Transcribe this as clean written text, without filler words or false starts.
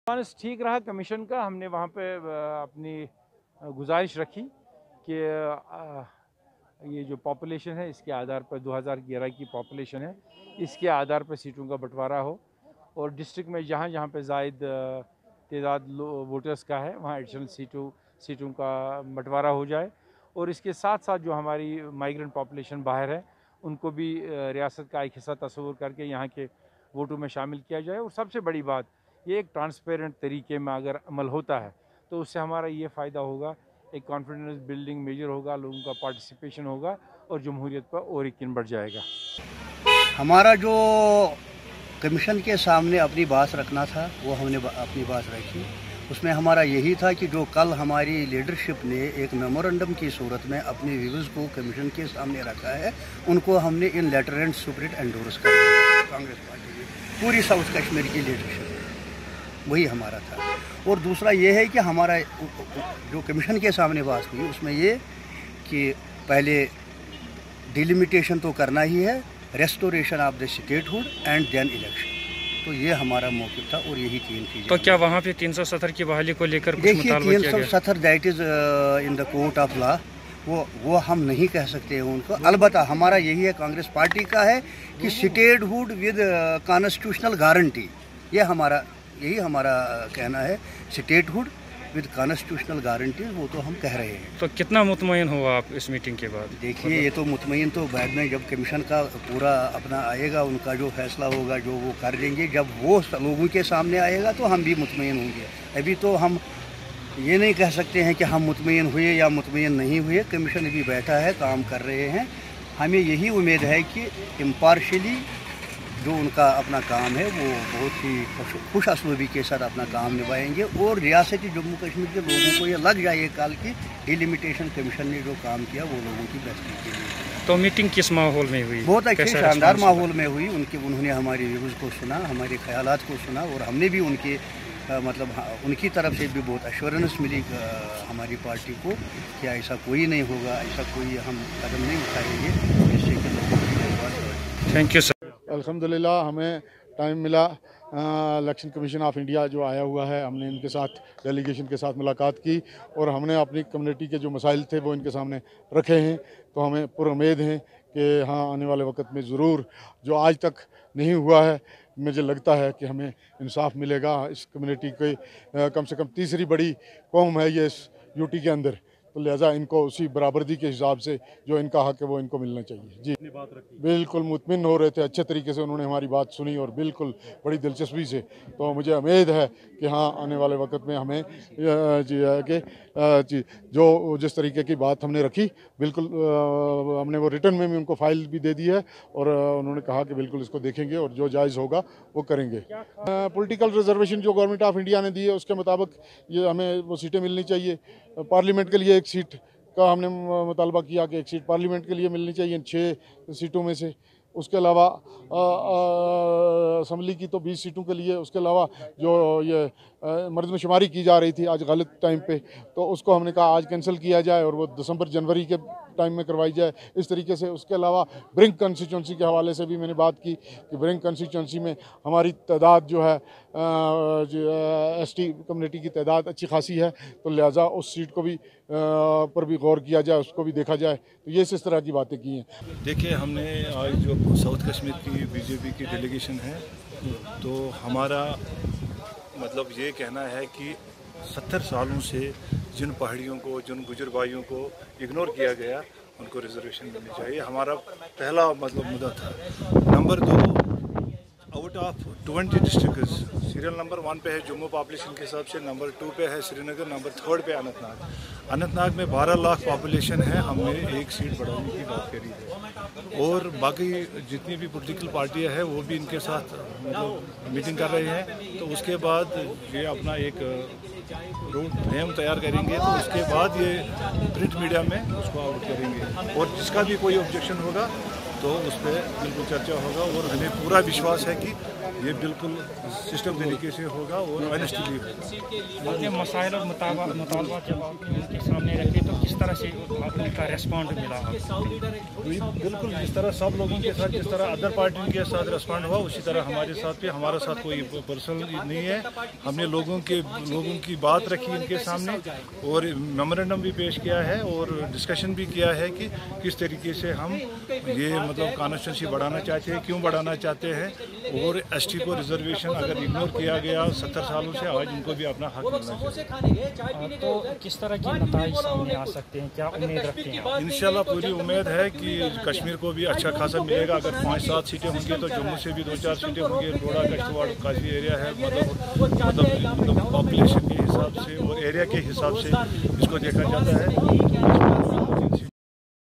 ठीक रहा कमीशन का। हमने वहाँ पे अपनी गुजारिश रखी कि ये जो पॉपुलेशन है इसके आधार पर 2011 की पॉपुलेशन है, इसके आधार पर सीटों का बंटवारा हो और डिस्ट्रिक्ट में जहाँ जहाँ पे ज़ायद तादाद वोटर्स का है वहाँ एडिशनल सीटों का बंटवारा हो जाए और इसके साथ साथ जो हमारी माइग्रेंट पॉपुलेशन बाहर है उनको भी रियासत का एक हिस्सा तस्वुर करके यहाँ के वोटों में शामिल किया जाए। और सबसे बड़ी बात, ये एक ट्रांसपेरेंट तरीके में अगर अमल होता है तो उससे हमारा ये फ़ायदा होगा, एक कॉन्फिडेंस बिल्डिंग मेजर होगा, लोगों का पार्टिसिपेशन होगा और जमहूरियत पर और यकीन बढ़ जाएगा। हमारा जो कमीशन के सामने अपनी बात रखना था वो हमने अपनी बात रखी। उसमें हमारा यही था कि जो कल हमारी लीडरशिप ने एक मेमोरेंडम की सूरत में अपने व्यूज़ को कमीशन के सामने रखा है, उनको हमने इन लेटर एंड सुपरिट एंडोर्स कर दिया। कांग्रेस पार्टी की पूरी साउथ कश्मीर की लीडरशिप वही हमारा था। और दूसरा ये है कि हमारा जो कमीशन के सामने बात हुई उसमें ये कि पहले डिलिमिटेशन तो करना ही है, restoration of the statehood and then election, तो ये हमारा मौक़िफ़ था और यही तीन चीज़ें। तो क्या वहाँ पे 370 की बहाली को लेकर कुछ देखिए, मुतालबा किया गया? 370 that is in the court of law, वो हम नहीं कह सकते हैं उनको। अलबत्ता हमारा यही है, कांग्रेस पार्टी का है कि स्टेटहुड विद कॉन्स्टिट्यूशनल गारंटी, यही हमारा कहना है, स्टेटहुड विद कॉन्स्टिट्यूशनल गारंटी, वो तो हम कह रहे हैं। तो कितना मुतमईन हुआ आप इस मीटिंग के बाद? देखिए, ये तो मुतमईन तो बाद में जब कमीशन का पूरा अपना आएगा, उनका जो फैसला होगा, जो वो कर देंगे, जब वो लोगों के सामने आएगा तो हम भी मुतमईन होंगे। अभी तो हम ये नहीं कह सकते हैं कि हम मुतमईन हुए या मुतमईन नहीं हुए। कमीशन भी बैठा है, काम कर रहे हैं। हमें यही उम्मीद है कि इम्पार्शली जो उनका अपना काम है वो बहुत ही खुश असलूबी के साथ अपना काम निभाएंगे और रियासती जम्मू कश्मीर के लोगों को ये लग जाए कल की डिलिमिटेशन कमीशन ने जो काम किया वो लोगों की बेहतरी के लिए। तो मीटिंग किस माहौल में हुई? बहुत अच्छे शानदार माहौल में हुई। उन्होंने हमारे व्यूज़ को सुना, हमारे ख्यालात को सुना और हमने भी उनके उनकी तरफ से भी बहुत एश्योरेंस मिली हमारी पार्टी को कि ऐसा कोई नहीं होगा, ऐसा कोई हम कदम नहीं उठाएंगे जिससे कि लोगों की जरूरत। Thank you sir. अल्हम्दुलिल्लाह हमें टाइम मिला, इलेक्शन कमीशन ऑफ इंडिया जो आया हुआ है, हमने इनके साथ डेलीगेशन के साथ मुलाकात की और हमने अपनी कम्युनिटी के जो मसाइल थे वो इनके सामने रखे हैं। तो हमें पूरी उम्मीद है कि हाँ, आने वाले वक्त में ज़रूर जो आज तक नहीं हुआ है, मुझे लगता है कि हमें इंसाफ मिलेगा। इस कम्युनिटी की कम से कम तीसरी बड़ी कौम है ये इस यूटी के अंदर, तो लिहाजा इनको उसी बराबरी के हिसाब से जो इनका हक है वो इनको मिलना चाहिए। जी, बिल्कुल मुतमिन हो रहे थे, अच्छे तरीके से उन्होंने हमारी बात सुनी और बिल्कुल बड़ी दिलचस्पी से। तो मुझे उम्मीद है कि हाँ, आने वाले वक्त में हमें जी जो जिस तरीके की बात हमने रखी, बिल्कुल हमने वो रिटर्न में भी उनको फाइल भी दे दी है और उन्होंने कहा कि बिल्कुल इसको देखेंगे और जो जायज़ होगा वो करेंगे। पॉलिटिकल रिजर्वेशन जो गवर्नमेंट ऑफ इंडिया ने दी है उसके मुताबिक ये हमें वो सीटें मिलनी चाहिए। पार्लियामेंट के लिए एक सीट का हमने मुतालबा किया कि एक सीट पार्लियामेंट के लिए मिलनी चाहिए 6 सीटों में से। उसके अलावा असम्बली की तो 20 सीटों के लिए, उसके अलावा जो ये मर्दमशुमारी की जा रही थी आज गलत टाइम पे, तो उसको हमने कहा आज कैंसिल किया जाए और वो दिसंबर जनवरी के टाइम में करवाई जाए इस तरीके से। उसके अलावा ब्रिंक कंस्टिट्यूंसी के हवाले से भी मैंने बात की कि ब्रिंक कंस्टिट्यूंसी में हमारी तादाद जो है एसटी कम्युनिटी की तादाद अच्छी खासी है, तो लिहाजा उस सीट को भी पर भी गौर किया जाए, उसको भी देखा जाए। तो ये इस तरह की बातें की हैं। देखिए, हमने आज जो साउथ कश्मीर की बीजेपी की डेलीगेशन है, तो हमारा मतलब ये कहना है कि 70 सालों से जिन पहाड़ियों को, जिन गुजर भाइयों को इग्नोर किया गया, उनको रिजर्वेशन मिलनी चाहिए। हमारा पहला मतलब मुद्दा था। Number 2, out of 20 district serial number 1 पे है जम्मू पॉपुलेशन के हिसाब से, नंबर 2 पे है श्रीनगर, नंबर 3 पे अनंतनाग। अनंतनाग में 12 लाख पॉपुलेशन है, हमने एक सीट बढ़ाने की बात करी है और बाकी जितनी भी पॉलिटिकल पार्टियां हैं वो भी इनके साथ मतलब मीटिंग कर रहे हैं। तो उसके बाद ये अपना एक रूट फ्रेम तैयार करेंगे, तो उसके बाद ये प्रिंट मीडिया में उसको आउट करेंगे और जिसका भी कोई ऑब्जेक्शन होगा तो उस पर बिल्कुल चर्चा होगा। और हमें पूरा विश्वास है कि ये बिल्कुल सिस्टम तरीके से होगा और ऑनेस्टली होगा। अपने मसाइल और मुतालबात जब आपने उनके सामने रखे तो किस तरह से उनका रेस्पॉन्ड मिला? बिल्कुल जिस तरह सब लोगों के साथ, जिस तरह अदर पार्टी के साथ रेस्पॉन्ड हुआ, उसी तरह हमारे साथ भी, हमारा साथ कोई पर्सनल नहीं है। हमने लोगों की बात रखी इनके सामने और मेमोरेंडम भी पेश किया है और डिस्कशन भी किया है कि किस तरीके से हम ये मतलब कॉन्स्टिट्यूंसी बढ़ाना चाहते हैं, क्यों बढ़ाना चाहते हैं, और एसटी को रिजर्वेशन अगर इग्नोर किया गया 70 सालों से, आज इनको भी अपना हक मिलना चाहिए। तो किस तरह की नताइज सामने आ सकते हैं, क्या उम्मीद रखते हैं? इंशाल्लाह पूरी उम्मीद है कि कश्मीर को भी अच्छा खासा मिलेगा। अगर 5-7 सीटें होंगी तो जम्मू से भी 2-4 सीटें होंगी। डोडा कश्तवाड़ काफ़ी एरिया है, मतलब पॉपुलेशन के हिसाब से और एरिया के हिसाब से इसको देखा जाता है।